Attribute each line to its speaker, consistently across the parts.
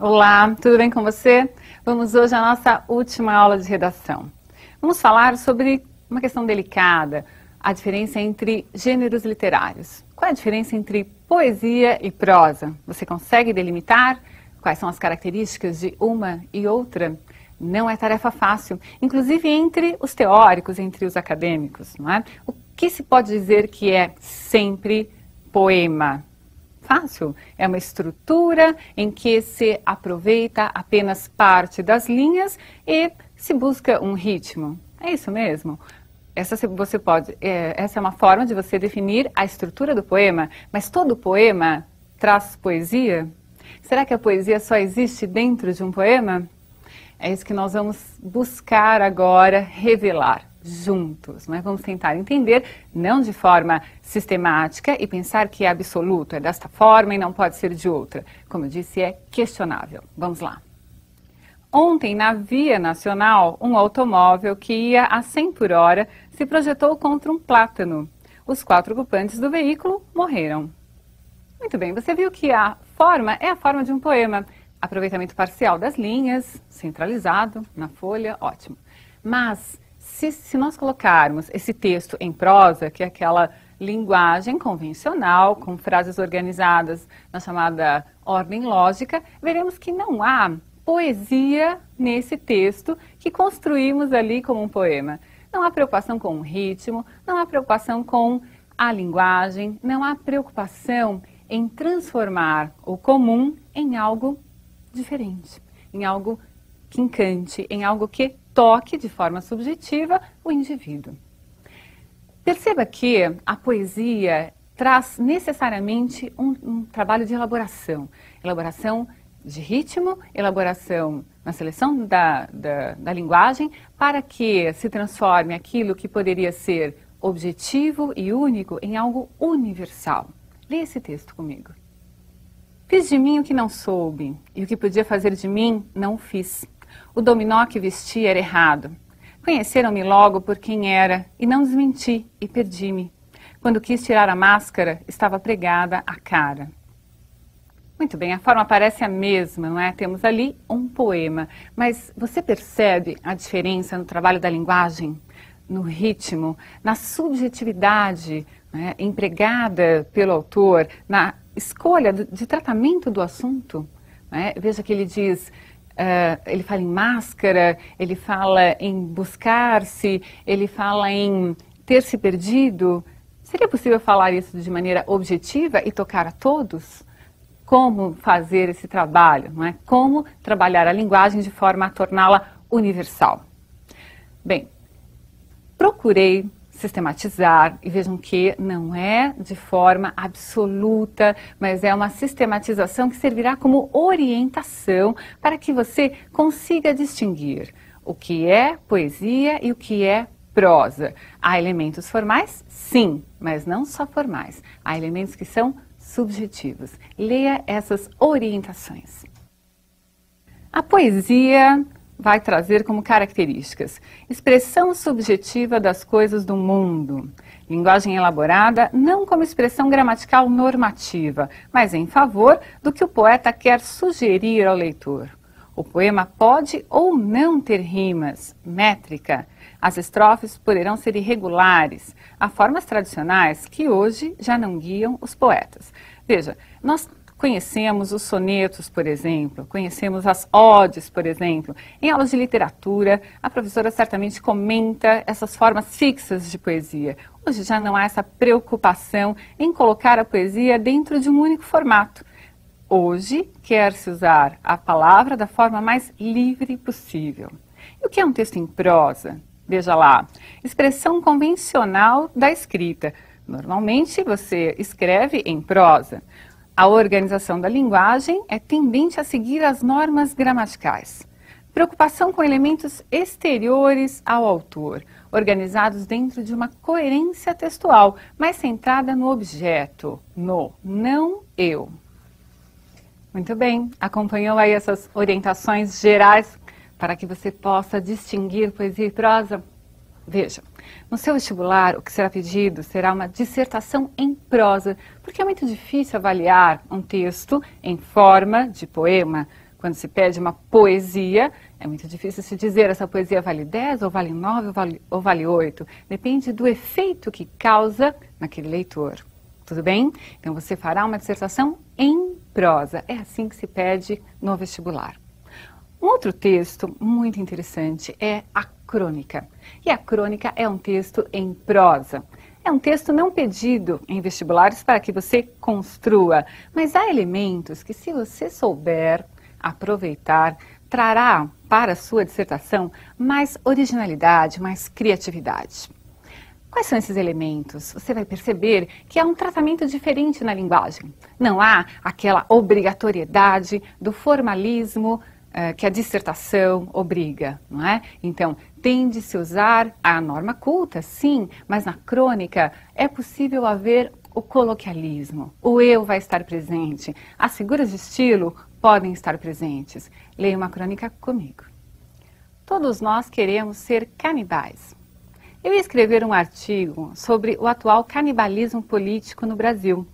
Speaker 1: Olá, tudo bem com você? Vamos hoje à nossa última aula de redação. Vamos falar sobre uma questão delicada, a diferença entre gêneros literários. Qual é a diferença entre poesia e prosa? Você consegue delimitar quais são as características de uma e outra? Não é tarefa fácil, inclusive entre os teóricos, entre os acadêmicos, não é? O que se pode dizer que é sempre poema? Fácil. É uma estrutura em que se aproveita apenas parte das linhas e se busca um ritmo. É isso mesmo? Essa é uma forma de você definir a estrutura do poema, mas todo poema traz poesia? Será que a poesia só existe dentro de um poema? É isso que nós vamos buscar agora revelar juntos, né? Vamos tentar entender, não de forma sistemática e pensar que é absoluto, é desta forma e não pode ser de outra. Como eu disse, é questionável. Vamos lá. Ontem, na Via Nacional, um automóvel que ia a 100 por hora se projetou contra um plátano. Os 4 ocupantes do veículo morreram. Muito bem, você viu que a forma é a forma de um poema. Aproveitamento parcial das linhas, centralizado na folha, ótimo. Mas se nós colocarmos esse texto em prosa, que é aquela linguagem convencional, com frases organizadas na chamada ordem lógica, veremos que não há poesia nesse texto que construímos ali como um poema. Não há preocupação com o ritmo, não há preocupação com a linguagem, não há preocupação em transformar o comum em algo diferente, em algo que encante, em algo que toque de forma subjetiva o indivíduo. Perceba que a poesia traz necessariamente um trabalho de elaboração. Elaboração de ritmo, elaboração na seleção da linguagem, para que se transforme aquilo que poderia ser objetivo e único em algo universal. Leia esse texto comigo. Fiz de mim o que não soube, e o que podia fazer de mim, não fiz. O dominó que vesti era errado. Conheceram-me logo por quem era, e não desmenti, e perdi-me. Quando quis tirar a máscara, estava pregada a cara. Muito bem, a forma parece a mesma, não é? Temos ali um poema, mas você percebe a diferença no trabalho da linguagem, no ritmo, na subjetividade, né, empregada pelo autor, na escolha de tratamento do assunto, né? Veja que ele diz, ele fala em máscara, ele fala em buscar-se, ele fala em ter se perdido. Seria possível falar isso de maneira objetiva e tocar a todos? Como fazer esse trabalho, não é? Como trabalhar a linguagem de forma a torná-la universal? Bem, procurei sistematizar, e vejam que não é de forma absoluta, mas é uma sistematização que servirá como orientação para que você consiga distinguir o que é poesia e o que é prosa. Há elementos formais? Sim, mas não só formais. Há elementos que são subjetivos. Leia essas orientações. A poesia vai trazer como características expressão subjetiva das coisas do mundo, linguagem elaborada não como expressão gramatical normativa, mas em favor do que o poeta quer sugerir ao leitor. O poema pode ou não ter rimas, métrica. As estrofes poderão ser irregulares. Há formas tradicionais que hoje já não guiam os poetas. Veja, nós conhecemos os sonetos, por exemplo, conhecemos as odes, por exemplo. Em aulas de literatura, a professora certamente comenta essas formas fixas de poesia. Hoje já não há essa preocupação em colocar a poesia dentro de um único formato. Hoje quer-se usar a palavra da forma mais livre possível. E o que é um texto em prosa? Veja lá, expressão convencional da escrita. Normalmente você escreve em prosa. A organização da linguagem é tendente a seguir as normas gramaticais. Preocupação com elementos exteriores ao autor, organizados dentro de uma coerência textual, mais centrada no objeto, no não eu. Muito bem, acompanhou aí essas orientações gerais para que você possa distinguir poesia e prosa? Veja, no seu vestibular, o que será pedido será uma dissertação em prosa, porque é muito difícil avaliar um texto em forma de poema, Quando se pede uma poesia, é muito difícil se dizer essa poesia vale 10, ou vale 9, ou vale 8. Depende do efeito que causa naquele leitor. Tudo bem? Então você fará uma dissertação em prosa. É assim que se pede no vestibular. Um outro texto muito interessante é a crônica. E a crônica é um texto em prosa. É um texto não pedido em vestibulares para que você construa, mas há elementos que, se você souber aproveitar, trará para a sua dissertação mais originalidade, mais criatividade. Quais são esses elementos? Você vai perceber que há um tratamento diferente na linguagem. Não há aquela obrigatoriedade do formalismo que a dissertação obriga, não é? Então, tende-se a usar a norma culta, sim, mas na crônica é possível haver o coloquialismo. O eu vai estar presente. As figuras de estilo podem estar presentes. Leia uma crônica comigo. Todos nós queremos ser canibais. Eu ia escrever um artigo sobre o atual canibalismo político no Brasil,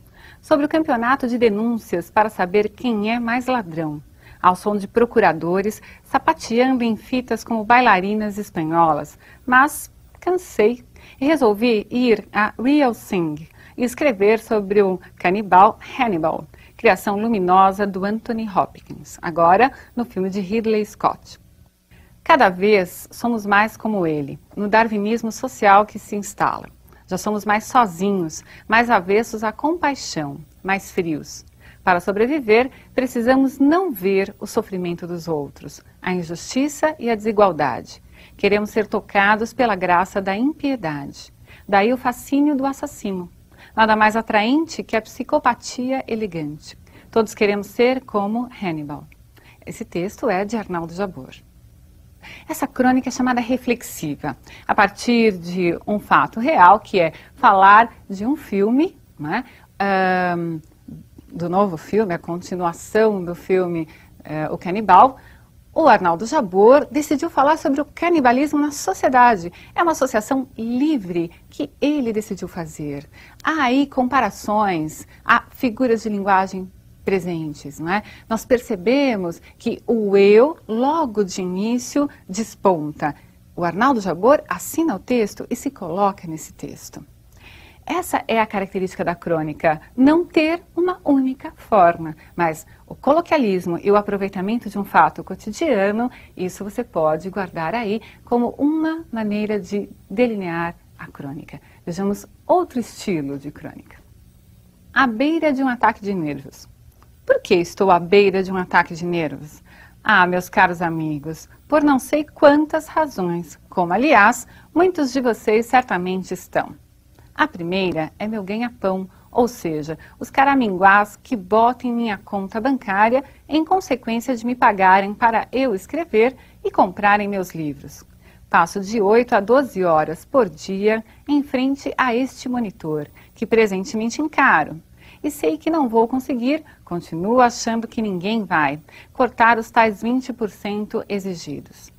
Speaker 1: sobre o campeonato de denúncias para saber quem é mais ladrão, ao som de procuradores sapateando em fitas como bailarinas espanholas, mas cansei e resolvi ir a Real Thing e escrever sobre o canibal Hannibal, criação luminosa do Anthony Hopkins, agora no filme de Ridley Scott. Cada vez somos mais como ele, no darwinismo social que se instala. Já somos mais sozinhos, mais avessos à compaixão, mais frios. Para sobreviver, precisamos não ver o sofrimento dos outros, a injustiça e a desigualdade. Queremos ser tocados pela graça da impiedade. Daí o fascínio do assassino. Nada mais atraente que a psicopatia elegante. Todos queremos ser como Hannibal. Esse texto é de Arnaldo Jabor. Essa crônica é chamada reflexiva, a partir de um fato real, que é falar de um filme, né, do novo filme, a continuação do filme O Canibal. O Arnaldo Jabor decidiu falar sobre o canibalismo na sociedade. É uma associação livre que ele decidiu fazer. Há aí comparações, há figuras de linguagem presentes, não é? Nós percebemos que o eu, logo de início, desponta. O Arnaldo Jabor assina o texto e se coloca nesse texto. Essa é a característica da crônica, não ter uma única forma, mas o coloquialismo e o aproveitamento de um fato cotidiano, isso você pode guardar aí como uma maneira de delinear a crônica. Vejamos outro estilo de crônica. À beira de um ataque de nervos. Por que estou à beira de um ataque de nervos? Ah, meus caros amigos, por não sei quantas razões, como aliás, muitos de vocês certamente estão. A primeira é meu ganha-pão, ou seja, os caraminguás que botam em minha conta bancária em consequência de me pagarem para eu escrever e comprarem meus livros. Passo de 8 a 12 horas por dia em frente a este monitor, que presentemente encaro. E sei que não vou conseguir, continuo achando que ninguém vai, cortar os tais 20% exigidos.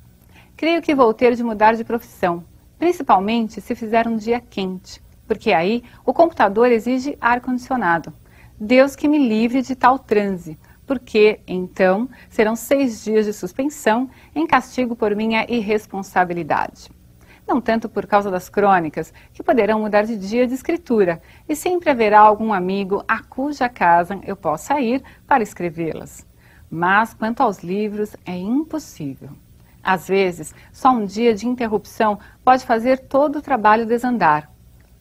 Speaker 1: Creio que vou ter de mudar de profissão, principalmente se fizer um dia quente, porque aí o computador exige ar-condicionado. Deus que me livre de tal transe, porque, então, serão 6 dias de suspensão em castigo por minha irresponsabilidade. Não tanto por causa das crônicas, que poderão mudar de dia de escritura, e sempre haverá algum amigo a cuja casa eu possa ir para escrevê-las. Mas, quanto aos livros, é impossível. Às vezes, só um dia de interrupção pode fazer todo o trabalho desandar.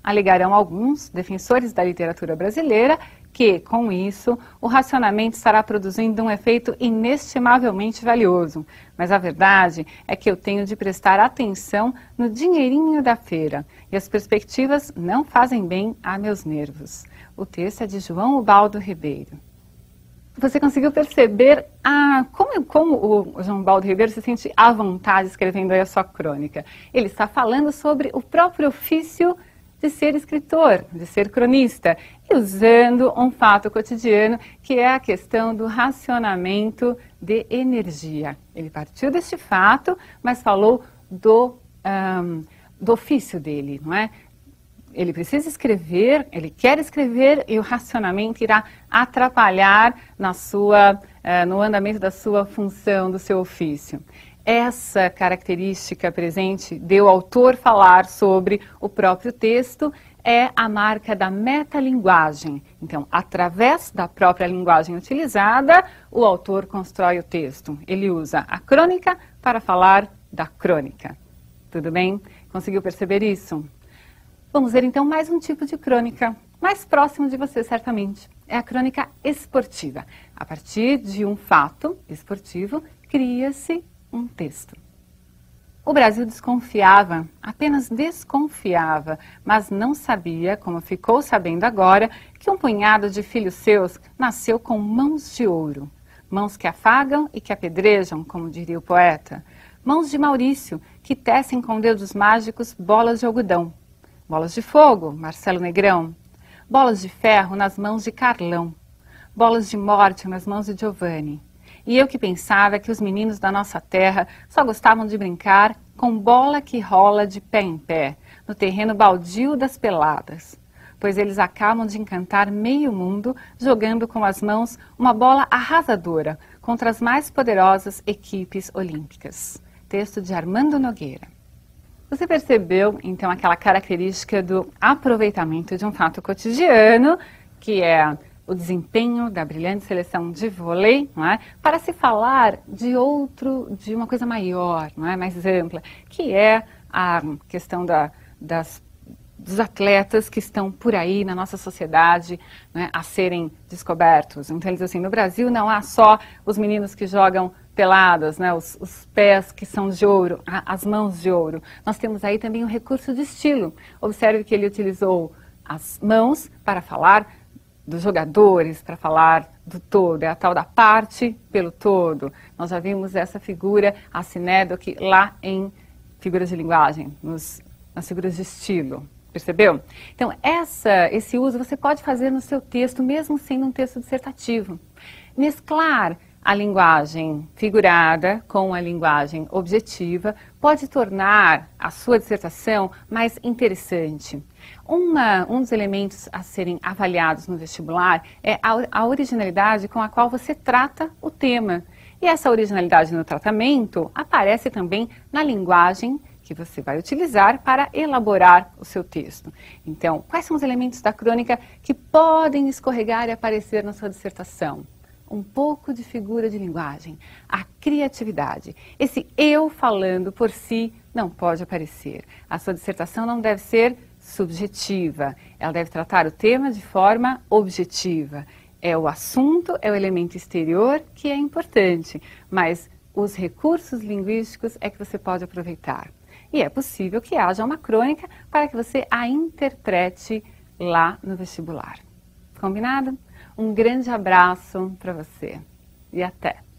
Speaker 1: Alegarão alguns defensores da literatura brasileira que, com isso, o racionamento estará produzindo um efeito inestimavelmente valioso. Mas a verdade é que eu tenho de prestar atenção no dinheirinho da feira e as perspectivas não fazem bem a meus nervos. O texto é de João Ubaldo Ribeiro. Você conseguiu perceber como o João Ubaldo Ribeiro se sente à vontade escrevendo aí a sua crônica? Ele está falando sobre o próprio ofício de ser escritor, de ser cronista, e usando um fato cotidiano que é a questão do racionamento de energia. Ele partiu deste fato, mas falou do ofício dele, não é? ele precisa escrever, ele quer escrever e o racionamento irá atrapalhar no andamento da sua função, do seu ofício. Essa característica presente de o autor falar sobre o próprio texto é a marca da metalinguagem. Então, através da própria linguagem utilizada, o autor constrói o texto. Ele usa a crônica para falar da crônica. Tudo bem? Conseguiu perceber isso? Vamos ver então mais um tipo de crônica, mais próximo de você certamente. É a crônica esportiva. A partir de um fato esportivo, cria-se um texto. O Brasil desconfiava, apenas desconfiava, mas não sabia, como ficou sabendo agora, que um punhado de filhos seus nasceu com mãos de ouro. Mãos que afagam e que apedrejam, como diria o poeta. Mãos de Maurício, que tecem com dedos mágicos bolas de algodão. Bolas de fogo, Marcelo Negrão. Bolas de ferro nas mãos de Carlão. Bolas de morte nas mãos de Giovanni. E eu que pensava que os meninos da nossa terra só gostavam de brincar com bola que rola de pé em pé, no terreno baldio das peladas. Pois eles acabam de encantar meio mundo jogando com as mãos uma bola arrasadora contra as mais poderosas equipes olímpicas. Texto de Armando Nogueira. Você percebeu, então, aquela característica do aproveitamento de um fato cotidiano, que é o desempenho da brilhante seleção de vôlei, não é? Para se falar de uma coisa maior, não é? Mais ampla, que é a questão dos atletas que estão por aí na nossa sociedade, né, a serem descobertos. Então, eles dizem assim, no Brasil não há só os meninos que jogam peladas, né, os pés que são de ouro, as mãos de ouro. Nós temos aí também o recurso de estilo. Observe que ele utilizou as mãos para falar dos jogadores, para falar do todo, é a tal da parte pelo todo. Nós já vimos essa figura, a sinédoque, lá em figuras de linguagem, nas figuras de estilo. Percebeu? Então, esse uso você pode fazer no seu texto, mesmo sendo um texto dissertativo. Mesclar a linguagem figurada com a linguagem objetiva pode tornar a sua dissertação mais interessante. Um dos elementos a serem avaliados no vestibular é a originalidade com a qual você trata o tema. E essa originalidade no tratamento aparece também na linguagem que você vai utilizar para elaborar o seu texto. Então, quais são os elementos da crônica que podem escorregar e aparecer na sua dissertação? Um pouco de figura de linguagem, a criatividade. Esse eu falando por si não pode aparecer. A sua dissertação não deve ser subjetiva, ela deve tratar o tema de forma objetiva. É o assunto, é o elemento exterior que é importante, mas os recursos linguísticos é que você pode aproveitar. E é possível que haja uma crônica para que você a interprete lá no vestibular. Combinado? Um grande abraço para você e até!